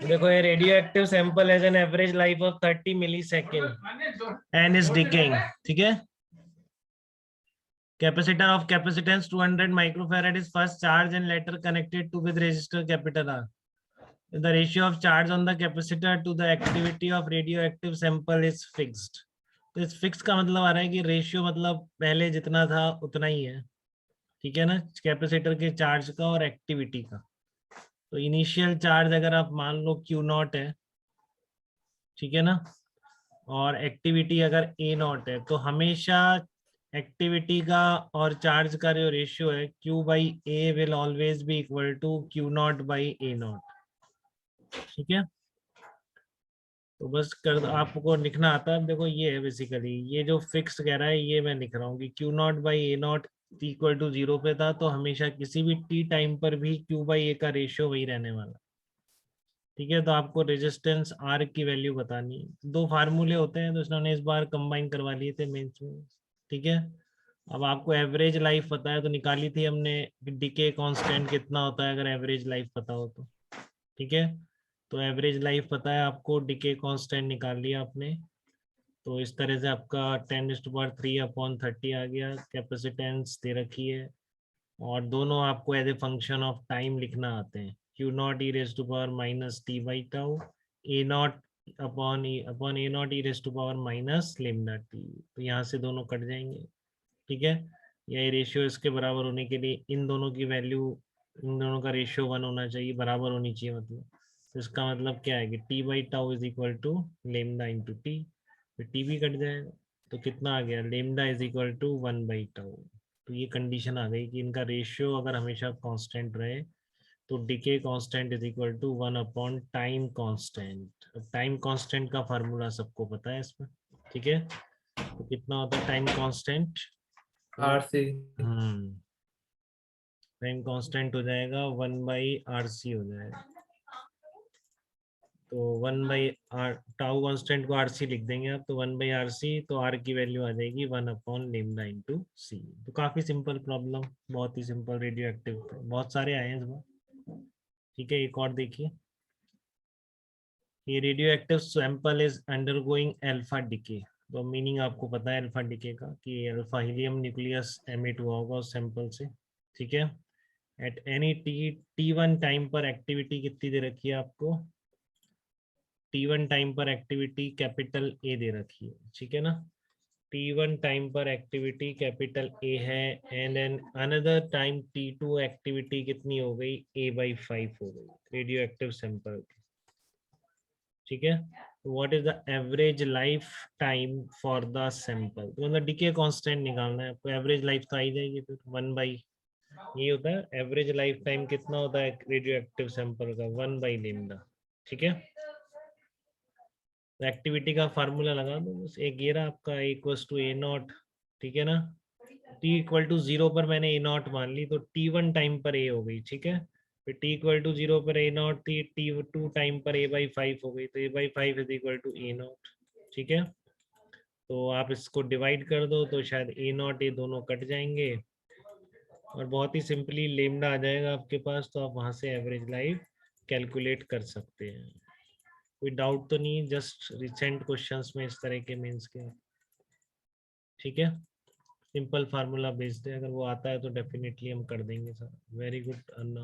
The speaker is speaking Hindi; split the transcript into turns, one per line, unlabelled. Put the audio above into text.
देखो ये radio active sample has an average life of 30 millisecond and is decaying, ठीक है। Capacitor of capacitance 200 microfarad is first charged and later connected to with resistor capital R. The ratio of charge on the capacitor to the activity of radioactive sample is fixed. तो इस फिक्स का मतलब आ रहा है कि रेशियो मतलब पहले जितना था उतना ही है, ठीक है ना, कैपेसिटर के चार्ज का और एक्टिविटी का। तो इनिशियल चार्ज अगर आप मान लो Q0 है, ठीक है ना, और एक्टिविटी अगर A0 है, तो हमेशा एक्टिविटी का और चार्ज का जो रेशियो है Q/A will always be equal to Q0/A0, ठीक है। तो बस कर आपको लिखना आता है। देखो ये है बेसिकली, ये जो फिक्स कह रहा है ये मैं लिख रहा हूँ कि Q0/A0 इक्वल टू 0 पे था, तो हमेशा किसी भी टी टाइम पर भी Q/A का रेशियो वही रहने वाला, ठीक है। तो आपको रेजिस्टेंस R की वैल्यू बतानी है। दो फार्मूले होते हैं तो इन्होंने इस बार कंबाइन करवा लिए थे मेंस में, ठीक है। अब आपको एवरेज लाइफ पता है तो निकाली थी हमने, डीके कांस्टेंट कितना होता है अगर एवरेज लाइफ पता हो तो, ठीक है। तो एवरेज लाइफ पता है आपको, डीके कांस्टेंट निकाल लिया आपने। तो इस तरह से आपका 10⁻³ आ गया। कैपेसिटेंस दे रखी है और दोनों आपको as a function of time लिखना आते हैं। Q0 e⁻t/τ, A0 e⁻t। तो यहाँ से दोनों कट जाएंगे, ठीक है। यही रेशियो इसके बराबर होने के लिए इन दोनों की वैल्यू, इन दोनों का रेशियो 1 होना चाहिए, बराबर होनी चाहिए मतलब। तो इसका मतलब क्या है कि T/τ is equal to lambda into T, फिर टी भी कट जाएगा। तो कितना आ गया, लेमडा इज इक्वल टू 1/τ। तो ये कंडीशन आ गई कि इनका रेशियो अगर हमेशा कांस्टेंट रहे तो decay constant is equal to 1 time constant. अब टाइम कांस्टेंट का फार्मूला सबको पता है इसमें, ठीक है। तो कितना होता है time constant,
RC।
Time constant हो जाएगा 1/RC हो जाएगा। तो 1/R, टाउ कांस्टेंट को RC लिख देंगे आप, तो 1/RC, तो R की वैल्यू आ जाएगी 1/λ इंटू C। तो काफी सिंपल प्रॉब्लम, बहुत ही सिंपल। रेडियो एक्टिव बहुत सारे आए हैं इस बार, ठीक है। एक और देखिए, ये radio active sample is undergoing alpha decay. तो मीनिंग आपको पता है अल्फा डिके का कि अल्फा हीलियम न्यूक्लियस एमिट हुआ होगा उस सैंपल से, ठीक है। एट एनी T1 टाइम पर एक्टिविटी कितनी दे रखी है आपको, T1 टाइम पर एक्टिविटी कैपिटल A दे रखी है, ठीक है ना। T1 टाइम पर एक्टिविटी कैपिटल A है, and an another time T2 activity कितनी हो गई, A/5 हो गई रेडियो एक्टिव सैंपल, ठीक है। What is the average life time for the sample, तो मतलब डीके कांस्टेंट निकालना है आपको। एवरेज लाइफ तो आ ही जाएगी फिर 1/, ये होता है एवरेज लाइफ टाइम कितना होता है रेडियो एक्टिव सैंपल का, 1/λ, ठीक है। तो एक्टिविटी का फार्मूला लगा दो बस, एक ये रहा आपका A=A0, ठीक है ना। T=0 पर मैंने A0 मान ली, तो T1 टाइम पर A हो गई, ठीक है। फिर T=0 पर A0 थी, T2 टाइम पर A/5 हो गई, तो A/5 is equal to A0, ठीक है। तो आप इसको डिवाइड कर दो तो शायद A0 ये दोनों कट जाएंगे और बहुत ही सिंपली लेमडा आ जाएगा आपके पास। तो आप वहां से एवरेज लाइफ कैलकुलेट कर सकते हैं। कोई डाउट तो नहीं, जस्ट रिसेंट क्वेश्चंस में इस तरह के मीन्स के, ठीक है। सिंपल फार्मूला भेज दे, अगर वो आता है तो डेफिनेटली हम कर देंगे सर। वेरी गुड अन्ना।